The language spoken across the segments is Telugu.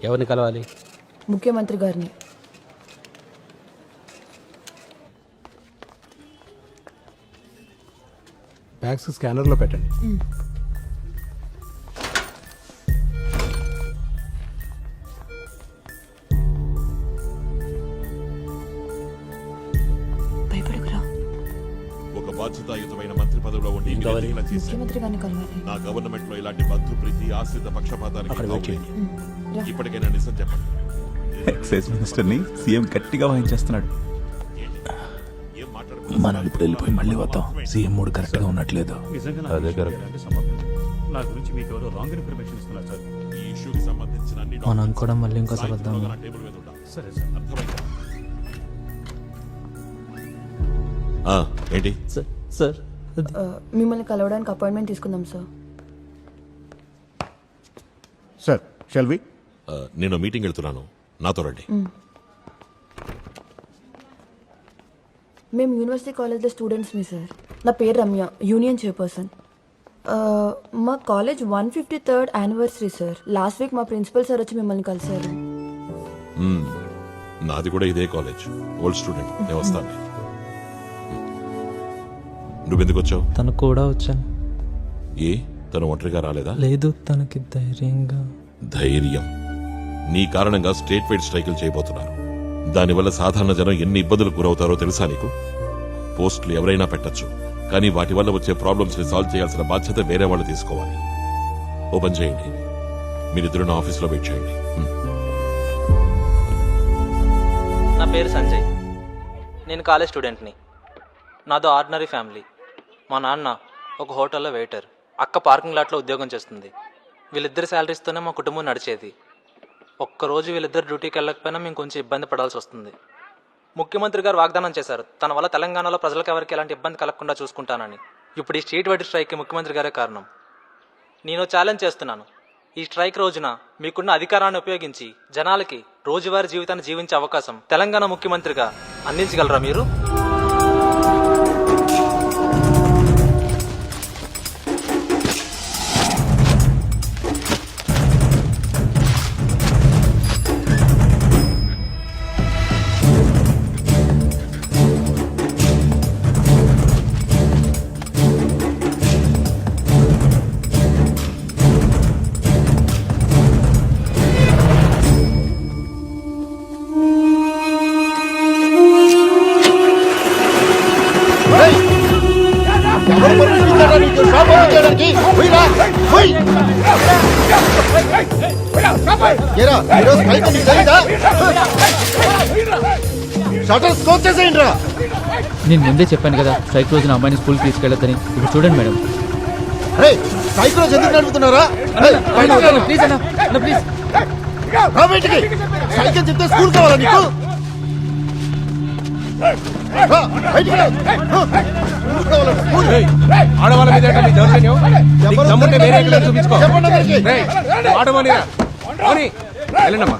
ఎవరిని కలవాలి? ముఖ్యమంత్రి గారిని. బ్యాగ్స్ స్కానర్లో పెట్టండి. భయపడకురా. ఒక బాధ్యతాయుతమైన మంత్రి పదవిలో ఉండి ఇన్ని ఎన్నికలు చేశాను. ముఖ్యమంత్రి గారిని కలవాలి. నా గవర్నమెంట్ లో ఇలాంటి బంధు ప్రీతి ఆశ్రిత పక్షపాతానికి తావులేదు. ఇప్పటికైనా నిజం చెప్పండి. ఎక్సైజ్ మినిస్టర్ ని సీఎం గట్టిగా వాయించేస్తున్నాడు. ఏం మనం ఇప్పుడు వెళ్ళిపోయి మళ్ళీ వద్దాం. సీఎం మూడు కరెక్ట్ గా ఉన్నట్లేదు. అదే కరెక్ట్. నా గురించి మీకు ఎవరో రాంగ్ ఇన్ఫర్మేషన్ ఇస్తున్నారు సార్. ఈ ఇష్యూకి సంబంధించిన అన్ని మనం అనుకోవడం మళ్ళీ ఇంకోసారి వద్దాం. నా టేబుల్ మీద ఉండాలి. సరే సార్. అర్థమైందా? ఏంటి సార్ మిమ్మల్ని కలవడానికి అపాయింట్మెంట్ తీసుకుందాం సార్. Sir shall we? నేను మీటింగ్ వెళ్తున్నాను, నాతో రండి. మేము యూనివర్సిటీ కాలేజ్లో స్టూడెంట్స్ని సార్. నా పేరు రమ్య, యూనియన్ చైర్పర్సన్. మా college 153rd anniversary sir. Last week మా ప్రిన్సిపల్ సార్ వచ్చి మిమ్మల్ని కలిశారు. నాది కూడా ఇదే కాలేజ్, ఓల్డ్ స్టూడెంట్. నేను వస్తాను. నువ్వెందుకు వచ్చావు? తను కూడా వచ్చాను. ఏ తను ఒంటరిగా రాలేదా? లేదు, తనకి ధైర్యంగా. ధైర్యం? నీ కారణంగా స్టేట్ వైడ్ స్ట్రైకులు చేయబోతున్నారు. దానివల్ల సాధారణ జనం ఎన్ని ఇబ్బందులకు గురవుతారో తెలుసా నీకు? పోస్టులు ఎవరైనా పెట్టచ్చు, కానీ వాటి వల్ల వచ్చే ప్రాబ్లమ్స్ ని సాల్వ్ చేయాల్సిన బాధ్యత వేరే వాళ్ళు తీసుకోవాలి. ఓపెన్ చేయండి. మీరిద్దరు నా ఆఫీస్లో వెయిట్ చేయండి. నా పేరు సంజయ్, నేను కాలేజ్ స్టూడెంట్ని. నాదో ఆర్డినరీ ఫ్యామిలీ. మా నాన్న ఒక హోటల్లో వెయిటర్, అక్క పార్కింగ్ లాట్లో ఉద్యోగం చేస్తుంది. వీళ్ళిద్దరి శాలరీస్తోనే మా కుటుంబం నడిచేది. ఒక్కరోజు వీళ్ళిద్దరు డ్యూటీకి వెళ్ళకపోయినా మేము కొంచెం ఇబ్బంది పడాల్సి వస్తుంది. ముఖ్యమంత్రి గారు వాగ్దానం చేశారు, తన వల్ల తెలంగాణలో ప్రజలకు ఎవరికి ఎలాంటి ఇబ్బంది కలగకుండా చూసుకుంటానని. ఇప్పుడు ఈ స్ట్రీట్ వైడ్ స్ట్రైక్కి ముఖ్యమంత్రి గారే కారణం. నేను ఛాలెంజ్ చేస్తున్నాను, ఈ స్ట్రైక్ రోజున మీకున్న అధికారాన్ని ఉపయోగించి జనాలకి రోజువారీ జీవితాన్ని జీవించే అవకాశం తెలంగాణ ముఖ్యమంత్రిగా అందించగలరా మీరు? నేను ముందే చెప్పాను కదా స్ట్రైక్ రోజున అమ్మాయిని స్కూల్కి తీసుకెళ్ళొద్దని. ఇప్పుడు చూడండి మేడం. స్ట్రైక్ రోజు ఎందుకు నడుపుతున్నారా? ప్లీజ్ అన్న, ప్లీజ్ సైకిల్ చెప్తే స్కూల్ కావాలా నీకు? ఆడవాళ్ళ మీద చూపించుకో. వెళ్ళండమ్మా.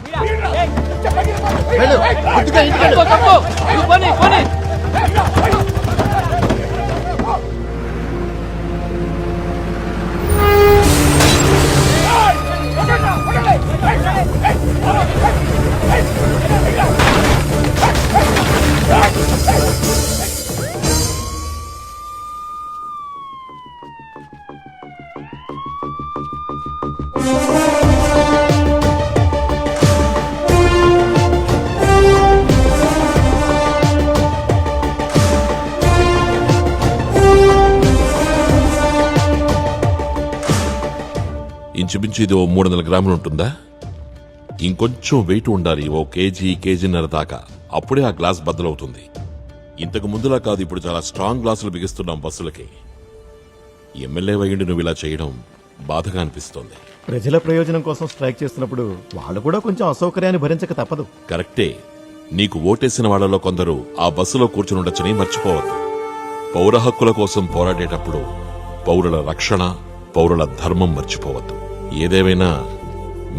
ఇంచుమించు ఇది 300 గ్రాములు ఉంటుందా? ఇంకొంచెం వెయిట్ ఉండాలి, ఓ కేజీన్నర దాకా. అప్పుడే ఆ గ్లాస్ బద్దలవుతుంది. ఇంతకు ముందులా కాదు, ఇప్పుడు చాలా స్ట్రాంగ్ గ్లాసులు బిగిస్తున్నాం బస్సులకి. ఎమ్మెల్యే అయ్యుండి నువ్వు ఇలా చేయడం బాధగా అనిపిస్తోంది. ప్రజల ప్రయోజనం కోసం స్ట్రైక్ చేస్తున్నప్పుడు వాళ్ళు కూడా కొంచెం అసౌకర్యాన్ని భరించక తప్పదు. కరెక్టే. నీకు ఓటేసిన వాళ్లలో కొందరు ఆ బస్సులో కూర్చుని ఉండొచ్చని మర్చిపోవద్దు. పౌర హక్కుల కోసం పోరాడేటప్పుడు పౌరుల రక్షణ, పౌరుల ధర్మం మర్చిపోవద్దు. ఏదేమైనా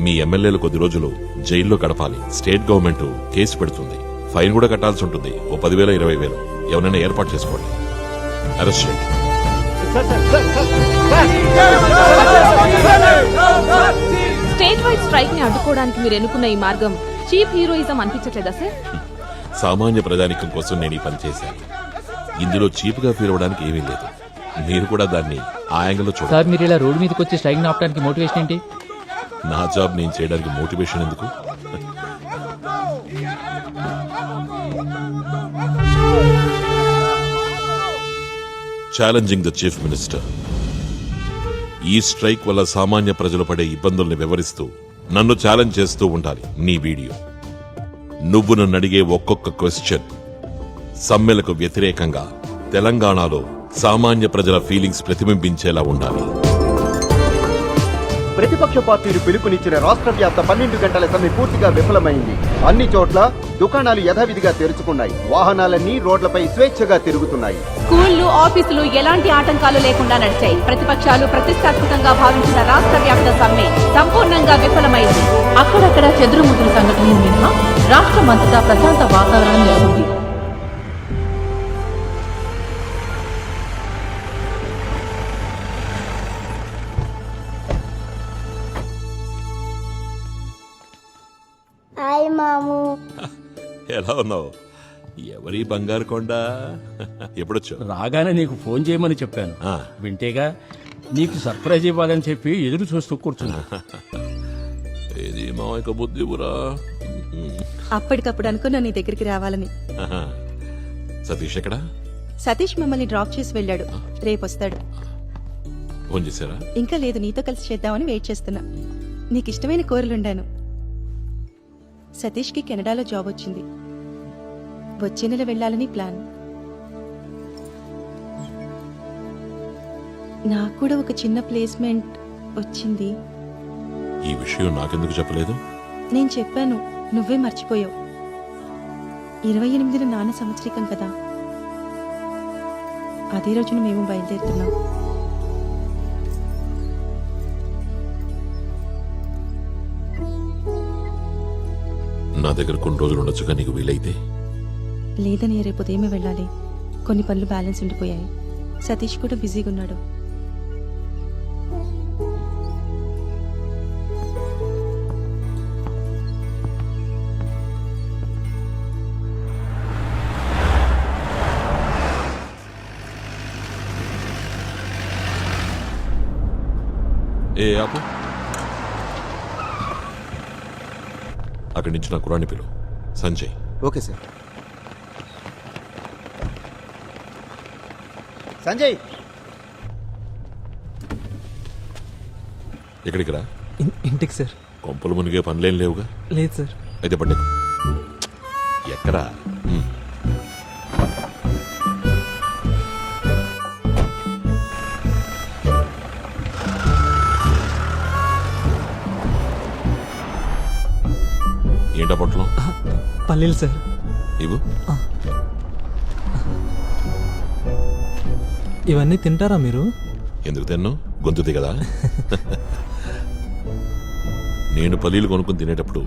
మీ ఎమ్మెల్యేలు కొద్ది రోజులు జైల్లో గడపాలి. స్టేట్ గవర్నమెంట్ కేసు పెడుతుంది, ఫైన్ కూడా కట్టాల్సి ఉంటుంది. ఓ 10,000 20,000 ఎవరైనా ఏర్పాటు చేసుకోండి. అరెస్ట్ చేయండి. స్టేట్ వైడ్ స్ట్రైక్ ని అడ్డుకోవడానికి మీరు ఎన్నుకున్న ఈ మార్గం చీప్ హీరోయిజం అనిపించట్లేదా సార్? సామాన్య ప్రజానికం కోసం నేను ఈ పని చేశాను. ఇందులో చీప్గా ఫీల్ అవ్వడానికి ఏమీ లేదు. మీరు కూడా దాన్ని ఆ యాంగిల్లో చూడండి. సార్ మీరు ఇలా రోడ్డు మీదకి వచ్చి స్ట్రైక్ ఆపడానికి మోటివేషన్ ఏంటి? నా జాబ్ నేను చేయడానికి మోటివేషన్ ఎందుకు? Challenging the chief minister. ఈ స్ట్రైక్ వల్ల సామాన్య ప్రజలు పడే ఇబ్బందుల్ని వివరిస్తూ నన్ను ఛాలెంజ్ చేస్తూ ఉండాలి నీ వీడియో. నువ్వు నన్ను అడిగే ఒక్కొక్క క్వశ్చన్ సమ్మెలకు వ్యతిరేకంగా తెలంగాణలో సామాన్య ప్రజల ఫీలింగ్స్ ప్రతిబింబించేలా ఉండాలి. ప్రతిపక్ష పార్టీలు పిలుపునిచ్చిన రాష్ట్ర వ్యాప్త 12 గంటల సమ్మె పూర్తిగా విఫలమైంది. అన్ని చోట్ల దుకాణాలు యథావిధిగా తెరుచుకున్నాయి. వాహనాలన్నీ రోడ్లపై స్వేచ్ఛగా తిరుగుతున్నాయి. స్కూళ్లు, ఆఫీసులు ఎలాంటి ఆటంకాలు లేకుండా నడిచాయి. ప్రతిపక్షాలు ప్రతిష్టాత్మకంగా భావించిన రాష్ట్ర వ్యాప్త సమ్మె సంపూర్ణంగా విఫలమైంది. అక్కడక్కడ చెదురుముదురు సంఘటనలు మినహా రాష్ట్రమంతటా ప్రశాంత వాతావరణం నెలకొంది. హాయ్ మాము. ఎలా ఉన్నావు? ఎవరి బంగారు కొండ? ఎప్పుడొచ్చు? రాగానే నీకు ఫోన్ చేయమని చెప్పాను. ఆ. వింటేగా నీకు సర్ప్రైజ్ ఇవ్వాలని చెప్పి ఎదురు చూస్తూ కూర్చున్నా. ఏది మామయ్య బుద్ధి ఊరా? అప్పటికప్పుడు అనుకున్నా నీ దగ్గరికి రావాలని. సతీష్ ఎక్కడా? సతీష్ మమ్మల్ని డ్రాప్ చేసి వెళ్ళాడు. రేపు వస్తాడు. ఫోన్ చేశారా? ఇంకా లేదు, నీతో కలిసి చేద్దామని వెయిట్ చేస్తున్నా. నీకు ఇష్టమైన కూరలుండాను. సతీష్కి కెనడాలో జాబ్ వచ్చింది. వచ్చే నెల వెళ్ళాలని ప్లాన్. నాకు కూడా ఒక చిన్న ప్లేస్మెంట్ వచ్చింది. ఈ విషయం నాకెందుకు చెప్పలేదు? నేను చెప్పాను, నువ్వే మర్చిపోయావు. 28న నాన్న సంవత్సరికం కదా, అదే రోజున మేము బయలుదేరుతున్నాం. నా దగ్గర కొన్ని రోజులు ఉండొచ్చుగా నీకు వీలైతే? లేదని రేపు ఉదయమే వెళ్ళాలి. కొన్ని పనులు బ్యాలెన్స్ ఉండిపోయాయి. సతీష్ కూడా బిజీగా ఉన్నాడు. ఏ ఆపు. అక్కడి నుంచి నా కురాన్ని పిలు. సంజయ్. Okay sir. సంజయ్, ఎక్కడికి రా? ఇంటికి సార్. కొంపలు మునిగే పనులేం లేవుగా? లేదు సార్. అయితే పండి ఎక్కడా? ఏంటా పొట్టలో? పల్లీలు సార్. ఇవ్వు. ఇవన్నీ తింటారా మీరు? ఎందుకు తిన్నావు? గొంతుది కదా. నేను పల్లీలు కొనుక్కుని తినేటప్పుడు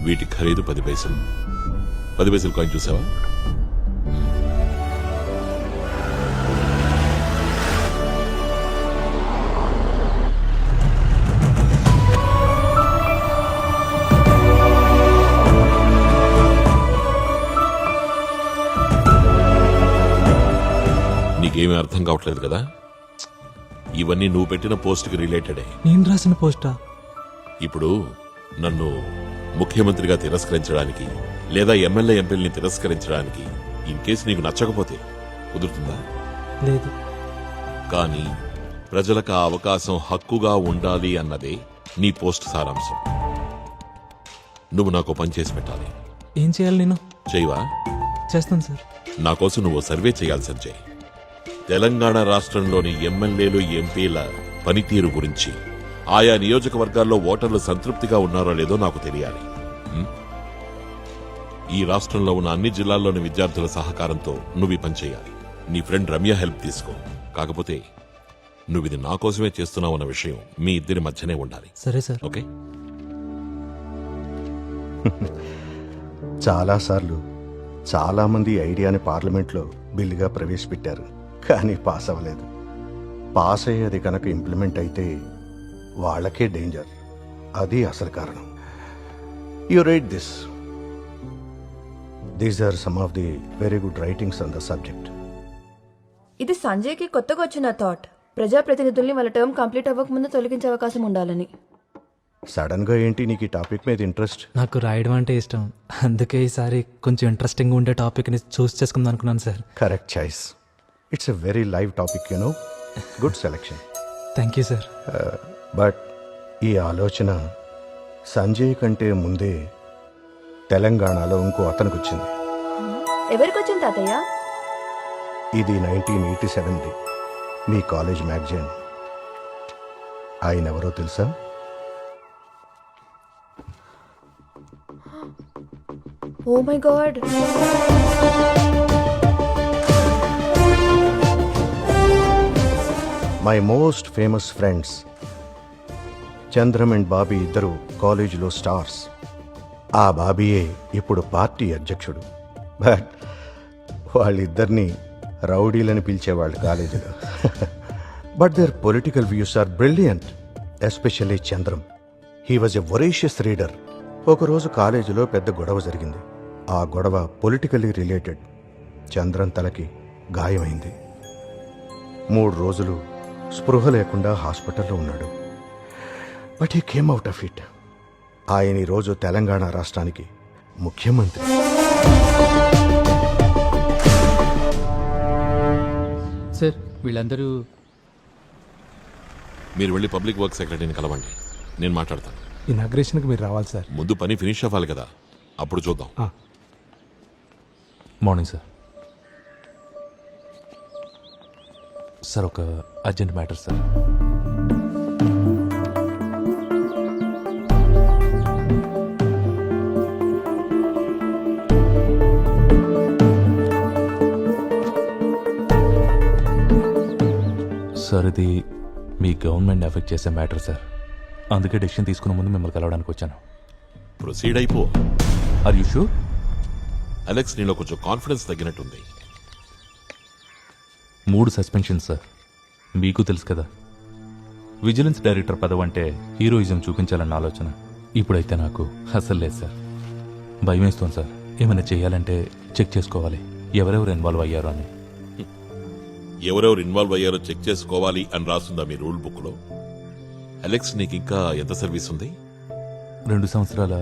వీటి ఖరీదు 10 పైసలు. 10 పైసలు కాయిన్ చూసావా? నీకేమీ అర్థం కావట్లేదు కదా? ఇవన్నీ నువ్వు పెట్టిన పోస్ట్కి రిలేటెడే. నేను రాసిన పోస్టా? ఇప్పుడు నన్ను ముఖ్యమంత్రిగా తిరస్కరించడానికి లేదా ఎమ్మెల్యే ఎంపీల్ని తిరస్కరించడానికి ఇన్ కేసు నీకు నచ్చకపోతే కుదురుతుందా? లేదు. కానీ ప్రజలకు ఆ అవకాశం హక్కుగా ఉండాలి అన్నదే నీ పోస్ట్ సారాంశం. నువ్వు నాకు పని చేసి పెట్టాలి. ఏం చేయాలి నేను? చేయవా? చేస్తాను సార్. నా కోసం నువ్వు సర్వే చేయాలి సంజయ్. తెలంగాణ రాష్ట్రంలోని ఎమ్మెల్యేలు, ఎంపీల పనితీరు గురించి, ఆయా నియోజకవర్గాల్లో ఓటర్లు సంతృప్తిగా ఉన్నారో లేదో నాకు తెలియాలి. ఈ రాష్ట్రంలో ఉన్న అన్ని జిల్లాల్లోని విద్యార్థుల సహకారంతో నువ్వు ఈ పని చేయాలి. నీ ఫ్రెండ్ రమ్య హెల్ప్ తీసుకో. కాకపోతే నువ్వు ఇది నా కోసమే చేస్తున్నావు అన్న విషయం మీ ఇద్దరి మధ్యనే ఉండాలి. సరే సార్. ఓకే? చాలాసార్లు చాలామంది ఐడియాని పార్లమెంట్లో బిల్లుగా ప్రవేశపెట్టారు, కానీ పాస్ అవ్వలేదు. పాస్ అయ్యేది కనుక ఇంప్లిమెంట్ అయితే వాళ్ళకే డేంజర్. అది అసలు కారణం. You read this. These are some of the very good writings on the subject. ఇది సంజయ్కి కొత్తగా వచ్చిన థాట్. ప్రజాప్రతినిధుల్ని వాళ్ళ టర్మ్ కంప్లీట్ అవ్వకముందు తొలగించే అవకాశం ఉండాలని. సడన్ గా ఏంటి నీకు ఈ టాపిక్ మీద ఇంట్రెస్ట్? నాకు రాయడం అంటే ఇష్టం, అందుకే ఈసారి కొంచెం ఇంట్రెస్టింగ్ ఉండే టాపిక్ని చూస్ చేసుకుందాం అనుకున్నాను sir. Correct choice. It's a very live topic, you know. Good selection. Thank you sir. But ఈ ఆలోచన సంజయ్ కంటే ముందే తెలంగాణలో ఇంకో అతనికి వచ్చింది. ఎవరికి వచ్చింది తాతయ్య? ఇది 1987ది మీ కాలేజ్ మ్యాగజైన్. ఆయన ఎవరో తెలుసా? Oh my god. My most famous friends Chandram and Bobby ఇద్దరు కాలేజీలో స్టార్స్. ఆ బాబీయే ఇప్పుడు పార్టీ అధ్యక్షుడు. బట్ వాళ్ళిద్దరినీ రౌడీలని పిలిచేవాళ్ళు కాలేజీలో. But their political views are brilliant, especially Chandram. He was a voracious reader. ఒకరోజు కాలేజీలో పెద్ద గొడవ జరిగింది. ఆ గొడవ పొలిటికల్లీ రిలేటెడ్. చంద్రం తలకి గాయమైంది. 3 రోజులు స్పృహ లేకుండా హాస్పిటల్లో ఉన్నాడు. But he came out of it. ఆయన ఈరోజు తెలంగాణ రాష్ట్రానికి ముఖ్యమంత్రి. సార్ వీళ్ళందరూ మీరు వెళ్ళి పబ్లిక్ వర్క్ సెక్రటరీని కలవండి, నేను మాట్లాడతాను. ఇనాగ్రేషన్కి మీరు రావాలి సార్. ముందు పని ఫినిష్ అవ్వాలి కదా, అప్పుడు చూద్దాం. Morning sir. సార్ ఒక అర్జెంట్ మ్యాటర్ సార్. సార్ ఇది మీ గవర్నమెంట్ ఎఫెక్ట్ చేసే మ్యాటర్ సార్. అందుకే డెసిషన్ తీసుకునే ముందు మిమ్మల్ని కలవడానికి వచ్చాను. ప్రొసీడ్ అయిపో. Are you sure? అలెక్స్ నీలో కొంచెం కాన్ఫిడెన్స్ తగ్గినట్టుంది. 3 suspension sir. మీకు తెలుసు కదా, విజిలెన్స్ డైరెక్టర్ పదవి అంటే హీరోయిజం చూపించాలన్న ఆలోచన. ఇప్పుడైతే నాకు అసలు లేదు సార్. భయం వేస్తుంది సార్. ఏమైనా చేయాలంటే చెక్ చేసుకోవాలి ఎవరెవరు ఇన్వాల్వ్ అయ్యారో అని. ఎవరెవరు ఇన్వాల్వ్ అయ్యారో చెక్ చేసుకోవాలి అని రాస్తుందా మీ రూల్ బుక్ లో? అలెక్స్ నీకు ఇంకా ఎంత సర్వీస్ ఉంది? 2 సంవత్సరాల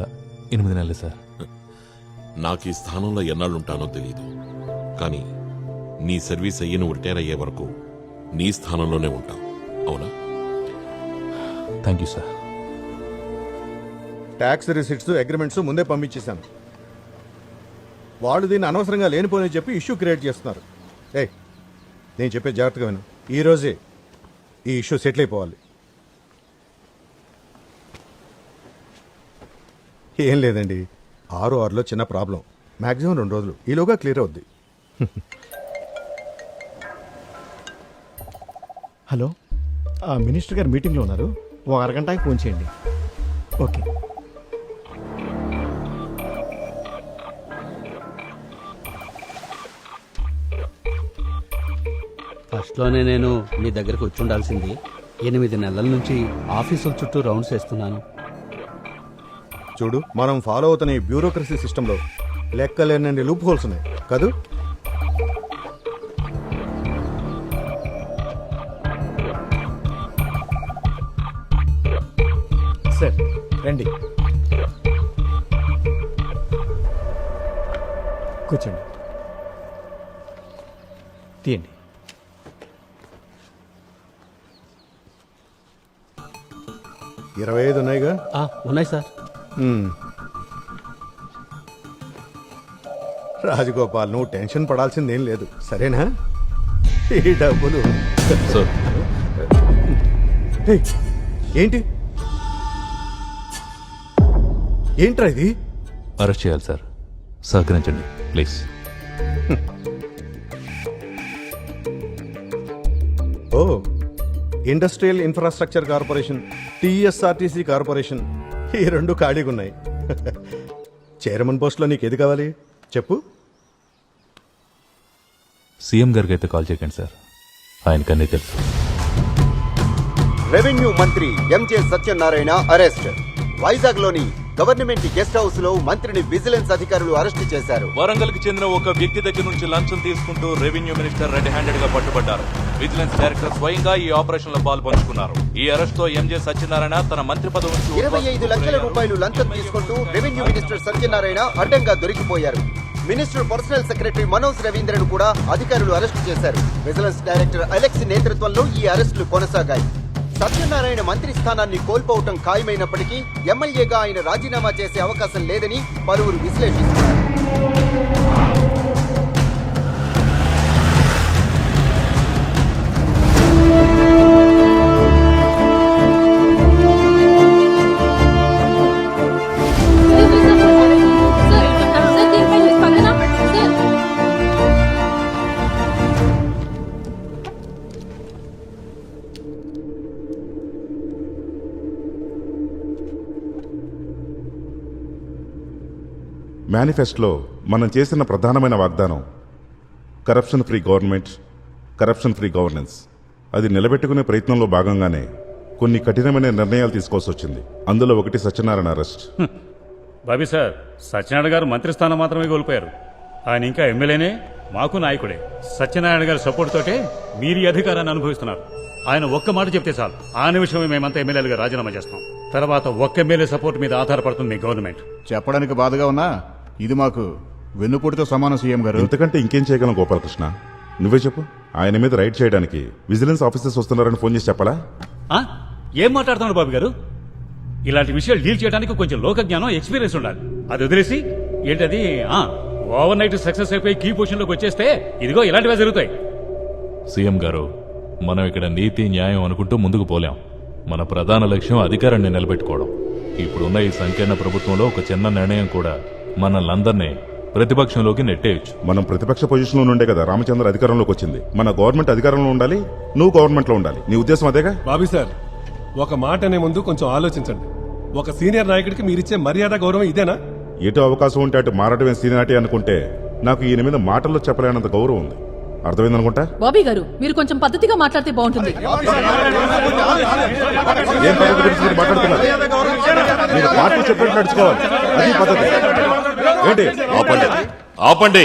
8 నెలలు సార్. నాకు ఈ స్థానంలో ఎన్నాళ్ళుంటానో తెలియదు, కానీ నీ సర్వీస్ అయ్యి నువ్వు రిటైర్ అయ్యే వరకు నీ స్థానంలోనే ఉంటావు, అవునా? Thank you sir. Tax receipts agreements ముందే పంపించేశాను. వాళ్ళు దీన్ని అనవసరంగా లేనిపోని చెప్పి ఇష్యూ క్రియేట్ చేస్తున్నారు. నేను చెప్పే జాగ్రత్తగా విను. ఈరోజే ఈ ఇష్యూ సెటిల్ అయిపోవాలి. ఏం లేదండి, 6 చిన్న ప్రాబ్లం. మ్యాక్సిమం 2 రోజులు, ఈలోగా క్లియర్ అవుద్ది. హలో, మినిస్టర్ గారు మీటింగ్లో ఉన్నారు. ఓ అరగంటకి ఫోన్ చేయండి. ఓకే. ఫస్ట్లోనే నేను మీ దగ్గరకు వచ్చి ఉండాల్సింది. 8 నెలల నుంచి ఆఫీసుల చుట్టూ రౌండ్స్ వేస్తున్నాను. చూడు, మనం ఫాలో అవుతున్న ఈ బ్యూరోక్రసీ సిస్టంలో లెక్కలేనన్ని లూప్ హోల్స్ ఉన్నాయి కదూ. సార్ రండి, కూర్చోండి, తీయండి. $25 ఉన్నాయిగా? ఉన్నాయి సార్. రాజగోపాల్, నువ్వు టెన్షన్ పడాల్సిందేం లేదు, సరేనా? ఈ డబ్బులు సార్. ఏంటి ఏంట్రా ఇది? అరెస్ట్ చేయాలి సార్. సహకరించండి please. Oh, industrial infrastructure corporation, TSRTC corporation, ఈ 2 ఖాళీగా ఉన్నాయి. చైర్మన్ పోస్ట్లో నీకు ఏది కావాలి చెప్పు. సీఎం గారికి అయితే కాల్ చేయకండి సార్, ఆయనకన్నీ తెలుసు. రెవెన్యూ మంత్రి ఎంజే సత్యనారాయణ అరెస్ట్. వైజాగ్ లోని గవర్నమెంట్ గెస్ట్ హౌస్ లో మంత్రిని విజిలెన్స్ అధికారులు అరెస్టు చేశారు. వరంగల్ కి చెందిన ఒక వ్యక్తి దగ్గర నుంచి లంచం తీసుకుంటూ రెవెన్యూ మినిస్టర్ రెడ్ హ్యాండెడ్ గా పట్టుబడ్డారు. విజిలెన్స్ డైరెక్టర్ స్వయంగా ఈ ఆపరేషన్ లో పాల్పంచుకున్నారు. ఈ అరెస్ట్ తో ఎంజే సత్యనారాయణ తన మంత్రి పదవి నుంచి 25 లక్షల రూపాయలు లంచం తీసుకుంటూ రెవెన్యూ మినిస్టర్ సత్యనారాయణ అడ్డంగా దొరికిపోయారు. మినిస్టర్ పర్సనల్ సెక్రటరీ మనోజ్ రవీంద్రను కూడా అధికారులు అరెస్టు చేశారు. విజిలెన్స్ డైరెక్టర్ అలెక్స్ నేతృత్వంలో ఈ అరెస్టులు కొనసాగాయి. సత్యనారాయణ మంత్రి స్థానాన్ని కోల్పోవటం ఖాయమైనప్పటికీ ఎమ్మెల్యేగా ఆయన రాజీనామా చేసే అవకాశం లేదని పలువురు విశ్లేషిస్తున్నారు. మేనిఫెస్టోలో మనం చేసిన ప్రధానమైన వాగ్దానం corruption free government, corruption free governance. అది నిలబెట్టుకునే ప్రయత్నంలో భాగంగానే కొన్ని కఠినమైన నిర్ణయాలు తీసుకోవాల్సి వచ్చింది. అందులో ఒకటి సత్యనారాయణ అరెస్ట్. బాబీ సార్, సత్యనారాయణ గారు మంత్రి స్థానం మాత్రమే కోల్పోయారు. ఆయన ఇంకా ఎమ్మెల్యేనే, మాకు నాయకుడే. సత్యనారాయణ గారి సపోర్ట్ తోటే మీరు ఈ అధికారాన్ని అనుభవిస్తున్నారు. ఆయన ఒక్క మాట చెప్తే చాలు, ఆ నిమిషమే మేమంతా ఎమ్మెల్యేలుగా రాజీనామా చేస్తాం. తర్వాత ఒక్క ఎమ్మెల్యే సపోర్ట్ మీద ఆధారపడుతుంది మీ గవర్నమెంట్. చెప్పడానికి బాధగా ఉన్నా ఇది మాకు వెన్నుపోటుతో సమానం సీఎం గారు. ఇంతకంటే ఇంకేం చేయగలం గోపాలకృష్ణ? నువ్వే చెప్పు. ఆయన మీద రైడ్ చేయడానికి విజిలెన్స్ ఆఫీసర్స్ వస్తున్నారని ఫోన్ చేసి చెప్పాలా? ఏం మాట్లాడుతున్నాడు బాబు గారు? ఇలాంటి విషయాలు డీల్ చేయడానికి కొంచెం లోక జ్ఞానం, ఎక్స్పీరియన్స్ ఉండాలి. అది వదిలేసి ఏంటది ఓవర్ నైట్ సక్సెస్ అయిపోయి కీ పొజిషన్ లోకి వచ్చేస్తే ఇదిగో ఇలాంటివే జరుగుతాయి. సీఎం గారు, మనం ఇక్కడ నీతి న్యాయం అనుకుంటూ ముందుకు పోలేం. మన ప్రధాన లక్ష్యం అధికారాన్ని నిలబెట్టుకోవడం. ఇప్పుడున్న ఈ సంకీర్ణ ప్రభుత్వంలో ఒక చిన్న నిర్ణయం కూడా మనల్ని ప్రతిపక్షంలోకి నెట్టేయచ్చు. మనం ప్రతిపక్ష పొజిషన్లో నుండే కదా రామచంద్ర అధికారంలోకి వచ్చింది. మన గవర్నమెంట్ అధికారంలో ఉండాలి, నువ్వు గవర్నమెంట్ లో ఉండాలి. నీ ఉద్దేశం అదేగా? బాబీ సార్, ఒక మాట అనే ముందు కొంచెం ఆలోచించండి. ఒక సీనియర్ నాయకుడికి మీరిచ్చే మర్యాద గౌరవం ఇదేనా? ఎటు అవకాశం ఉంటే అటు మారటమే సీనియారిటీ అనుకుంటే నాకు ఈయన మీద మాటల్లో చెప్పలేనంత గౌరవం ఉంది. అర్థమైందనుకుంటా? బాబీ గారు, మీరు కొంచెం పద్ధతిగా మాట్లాడితే బాగుంటుంది. ఏం పద్ధతి గురించి మీరు మాట్లాడుతున్నారు? మీరు పార్టీ చెప్పినట్టు నడుచుకోవాలి, అది పద్ధతి. ఏంటి? ఆపండి, ఆపండి.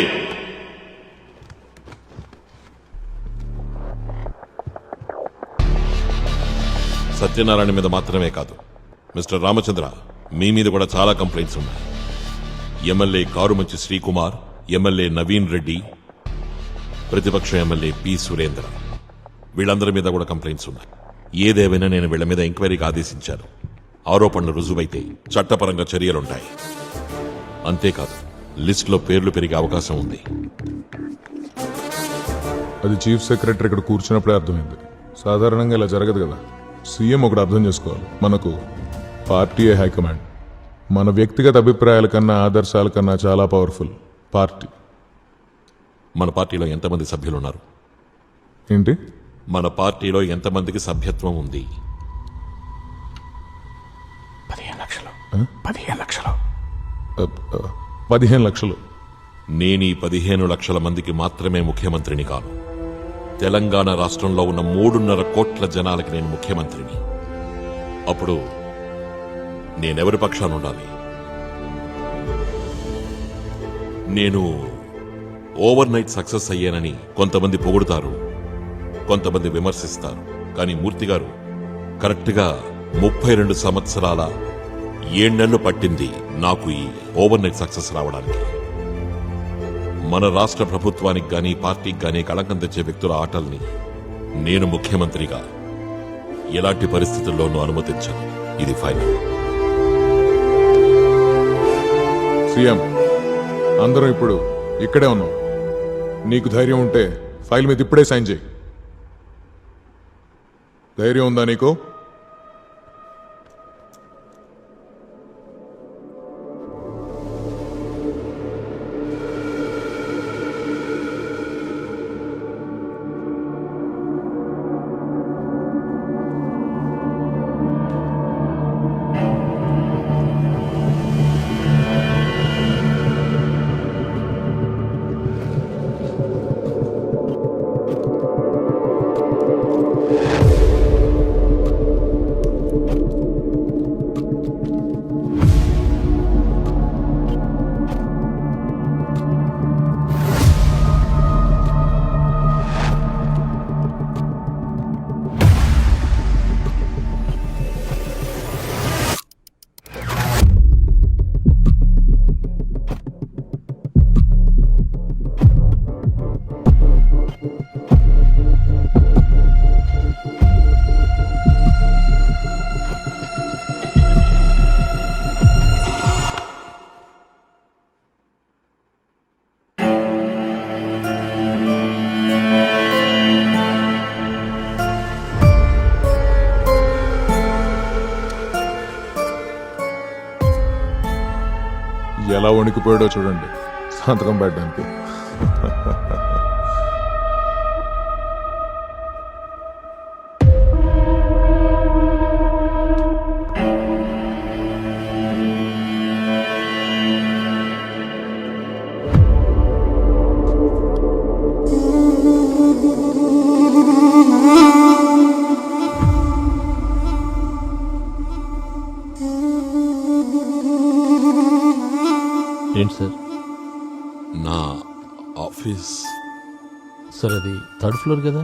సత్యనారాయణ మీద మాత్రమే కాదు, మిస్టర్ రామచంద్ర, మీ మీద కూడా చాలా కంప్లైంట్స్ ఉన్నాయి. ఎమ్మెల్యే కారుమంచి శ్రీకుమార్, ఎమ్మెల్యే నవీన్ రెడ్డి, ప్రతిపక్ష ఎమ్మెల్యే పి సురేంద్ర, వీళ్ళందరి మీద కూడా కంప్లైంట్స్ ఉన్నాయి. ఏదేమైనా నేను వీళ్ల మీద ఎంక్వైరీకి ఆదేశించాను. ఆరోపణలు రుజువైతే చట్టపరంగా చర్యలుంటాయి. అంతేకాదు, లిస్టులో పేర్లు పెరిగే అవకాశం ఉంది. అది చీఫ్ సెక్రటరీ ఇక్కడ కూర్చున్నప్పుడే అర్థమైంది. సాధారణంగా ఇలా జరగదు కదా. సీఎం ఒకటి అర్థం చేసుకోవాలి, మనకు పార్టీయే హైకమాండ్. మన వ్యక్తిగత అభిప్రాయాల కన్నా ఆదర్శాల కన్నా చాలా పవర్ఫుల్ పార్టీ. మన పార్టీలో ఎంతమంది సభ్యులున్నారు? ఏంటి? మన పార్టీలో ఎంతమందికి సభ్యత్వం ఉంది? 15 లక్షలు. 15 లక్షలు. 15 లక్షలు. నేను ఈ 15 లక్షల మందికి మాత్రమే ముఖ్యమంత్రిని కాను. తెలంగాణ రాష్ట్రంలో ఉన్న 3.5 కోట్ల జనాలకి నేను ముఖ్యమంత్రిని. అప్పుడు నేనెవరి పక్షాన ఉండాలి? నేను ఓవర్ నైట్ సక్సెస్ అయ్యానని కొంతమంది పొగుడుతారు, కొంతమంది విమర్శిస్తారు. కానీ మూర్తి గారు, కరెక్ట్గా 32 సంవత్సరాల 7 నెలలు పట్టింది నాకు ఈ ఓవర్ నైట్ సక్సెస్ రావడానికి. మన రాష్ట్ర ప్రభుత్వానికి గానీ పార్టీకి గానీ కళంకం తెచ్చే వ్యక్తుల ఆటల్ని నేను ముఖ్యమంత్రిగా ఎలాంటి పరిస్థితుల్లోనూ అనుమతించను. ఇది ఫైనల్. సీఎం, అందరం ఇప్పుడు ఇక్కడే ఉన్నాం. నీకు ధైర్యం ఉంటే ఫైల్ మీద ఇప్పుడే సైన్ చేయి. ధైర్యం ఉందా నీకు? ఎలా వణికిపోయాడో చూడండి సంతకం పెట్టడానికి. ఏంటి సార్? నా ఆఫీస్ సార్ అది థర్డ్ ఫ్లోర్ కదా?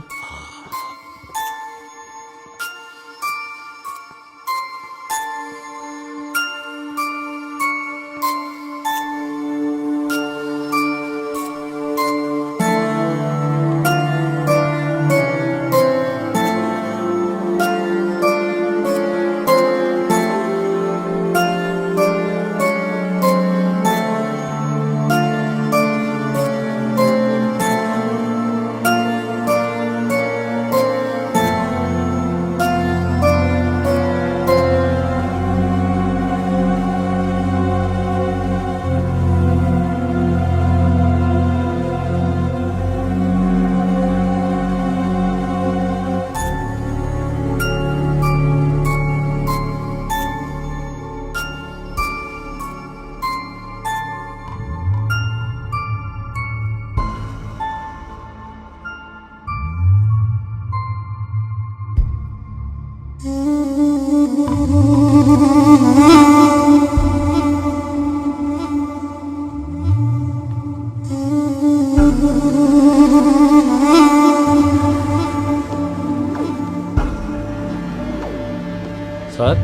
సార్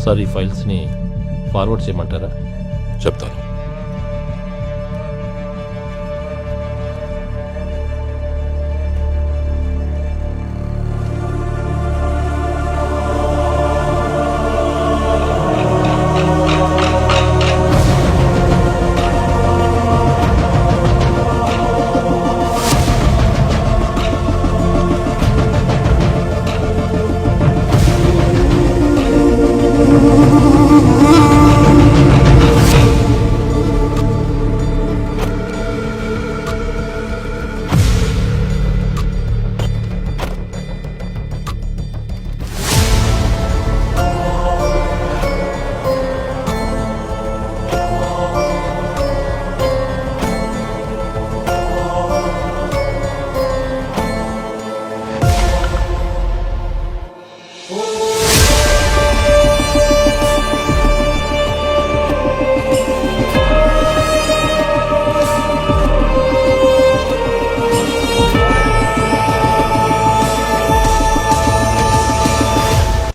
సార్ ఈ ఫైల్స్ని ఫార్వర్డ్ చేయమంటారా? చెప్తాను.